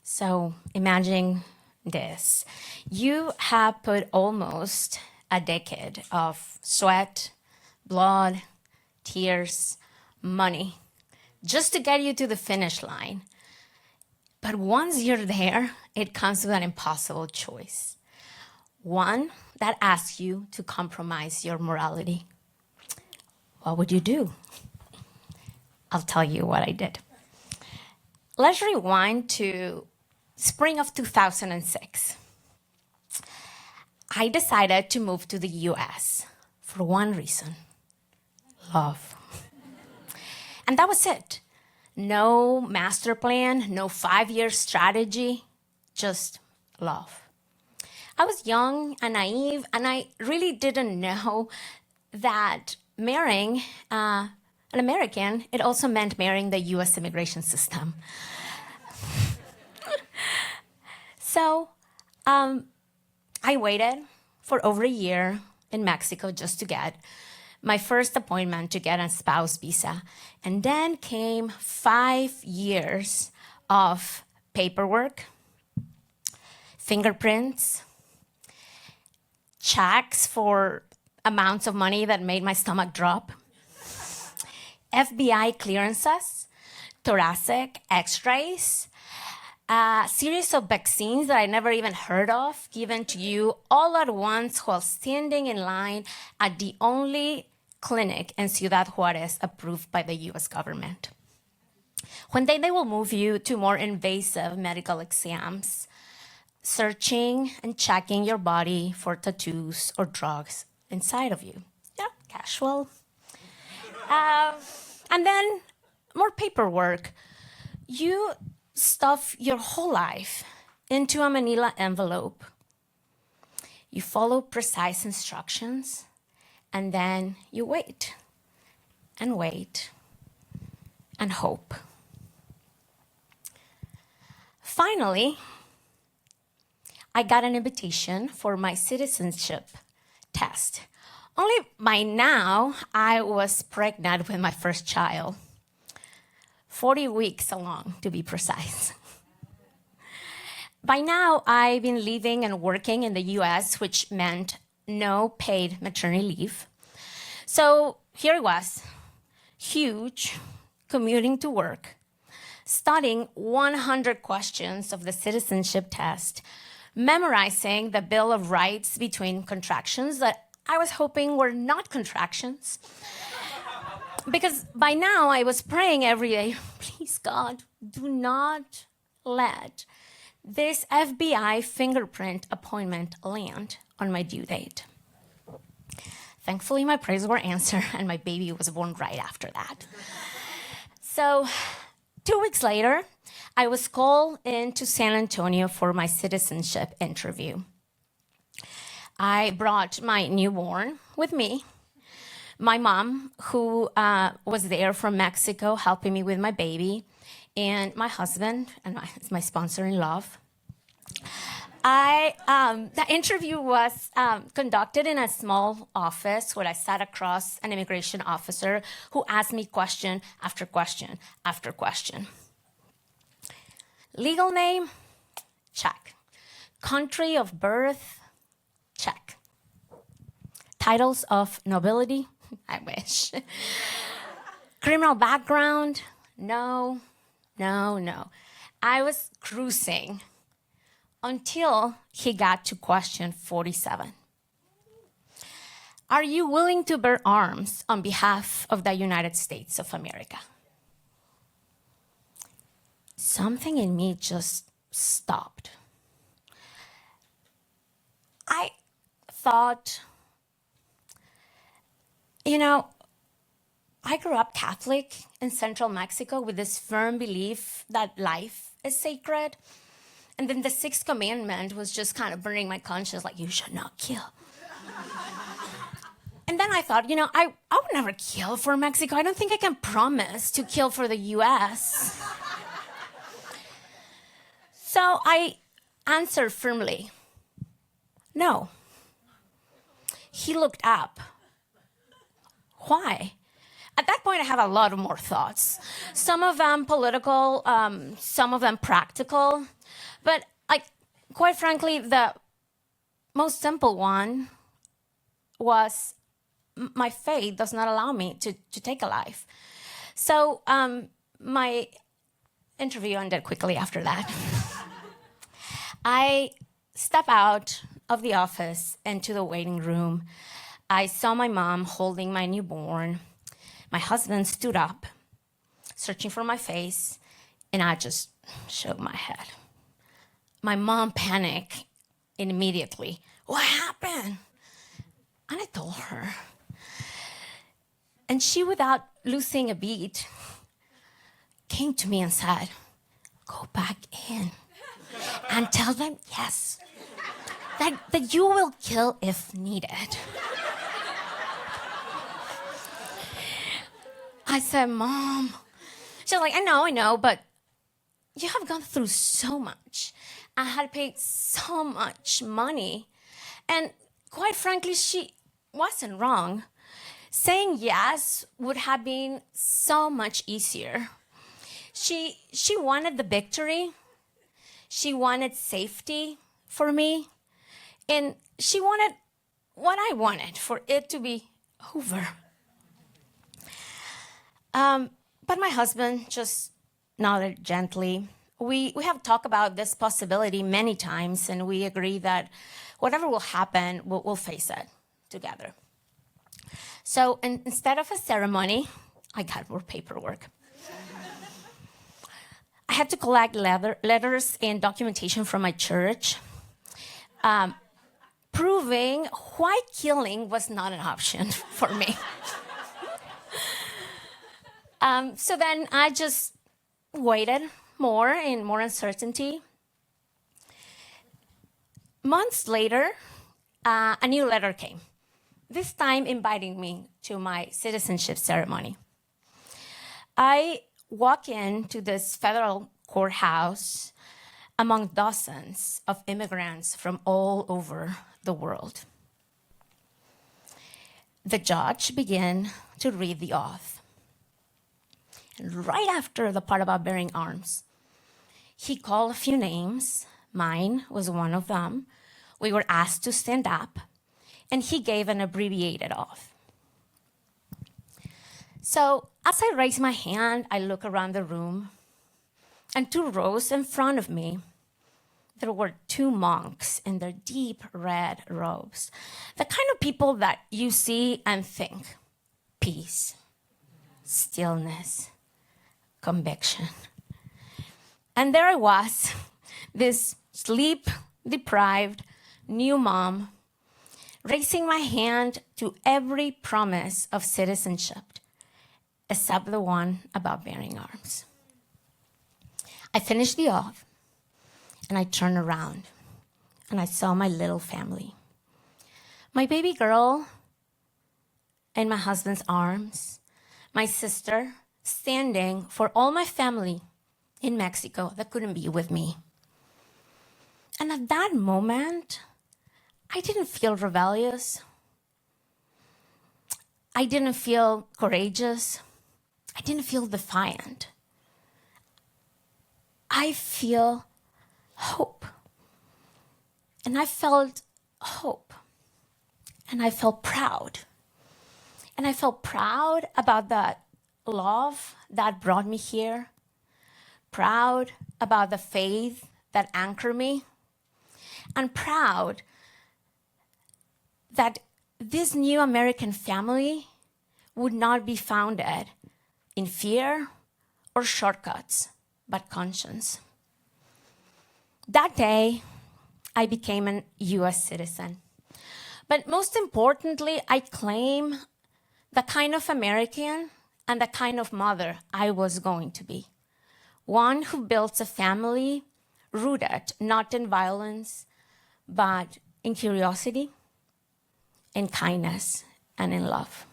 So imagine this. You have put almost a decade of sweat, blood, tears, money just to get you to the finish line. But once you're there, it comes with an impossible choice. One that asks you to compromise your morality. What would you do? I'll tell you what I did. Let's rewind to spring of 2006. I decided to move to the US for one reason: love. And that was it. No master plan, no 5-year strategy, just love. I was young and naive, and I really didn't know that marrying an American, it also meant marrying the US immigration system. So I waited for over a year in Mexico just to get my first appointment to get a spouse visa. And then came 5 years of paperwork, fingerprints, checks for amounts of money that made my stomach drop, FBI clearances, thoracic x-rays, a series of vaccines that I never even heard of given to you all at once while standing in line at the only clinic in Ciudad Juarez approved by the US government. One day they will move you to more invasive medical exams, searching and checking your body for tattoos or drugs inside of you. Yeah, casual. And then more paperwork. You stuff your whole life into a manila envelope. You follow precise instructions, and then you wait and wait and hope. Finally, I got an invitation for my citizenship test. Only by now, I was pregnant with my first child. 40 weeks along, to be precise. By now, I've been living and working in the US, which meant no paid maternity leave. So here it was, huge, commuting to work, studying 100 questions of the citizenship test, memorizing the Bill of Rights between contractions that I was hoping were not contractions. Because by now I was praying every day, please God, do not let this FBI fingerprint appointment land on my due date. Thankfully, my prayers were answered and my baby was born right after that. So 2 weeks later, I was called into San Antonio for my citizenship interview. I brought my newborn with me, my mom, who was there from Mexico helping me with my baby, and my husband, and my sponsor-in-law. The interview was conducted in a small office where I sat across an immigration officer who asked me question after question after question. Legal name? Check. Country of birth? Check. Titles of nobility? I wish. Criminal background? No. I was cruising until he got to question 47. Are you willing to bear arms on behalf of the United States of America? Something in me just stopped. I thought, I grew up Catholic in central Mexico with this firm belief that life is sacred. And then the 6th commandment was just kind of burning my conscience, like, you should not kill. And then I thought, I would never kill for Mexico. I don't think I can promise to kill for the US. So I answered firmly, no. He looked up. Why? At that point, I had a lot of more thoughts. Some of them political, some of them practical. But quite frankly, the most simple one was my faith does not allow me to take a life. So my interview ended quickly after that. I stepped out of the office into the waiting room. I saw my mom holding my newborn. My husband stood up, searching for my face, and I just shook my head. My mom panicked immediately. What happened? And I told her. And she, without losing a beat, came to me and said, go back in and tell them yes, that you will kill if needed. I said, Mom. She's like, I know, but you have gone through so much. I had paid so much money. And quite frankly, she wasn't wrong. Saying yes would have been so much easier. She wanted the victory. She wanted safety for me. And she wanted what I wanted, for it to be over. But my husband just nodded gently. We have talked about this possibility many times, and we agree that whatever will happen, we'll face it together. So instead of a ceremony, I got more paperwork. I had to collect letters and documentation from my church, proving why killing was not an option for me. So then I just waited more and more uncertainty. Months later, a new letter came, this time inviting me to my citizenship ceremony. I walk into this federal courthouse among dozens of immigrants from all over the world. The judge began to read the oath. And right after the part about bearing arms, he called a few names. Mine was one of them. We were asked to stand up, and he gave an abbreviated oath. So as I raise my hand, I look around the room, and 2 rows in front of me, there were 2 monks in their deep red robes, the kind of people that you see and think, peace, stillness, conviction. And there I was, this sleep-deprived new mom, raising my hand to every promise of citizenship, except the one about bearing arms. I finished the oath, and I turned around, and I saw my little family. My baby girl in my husband's arms, my sister standing for all my family in Mexico that couldn't be with me. And at that moment, I didn't feel rebellious. I didn't feel courageous. I didn't feel defiant. I feel hope. And I felt hope. And I felt proud. And I felt proud about that love that brought me here. Proud about the faith that anchored me. And proud that this new American family would not be founded in fear or shortcuts, but conscience. That day, I became a US citizen. But most importantly, I claim the kind of American and the kind of mother I was going to be. One who builds a family rooted not in violence, but in curiosity, in kindness, and in love.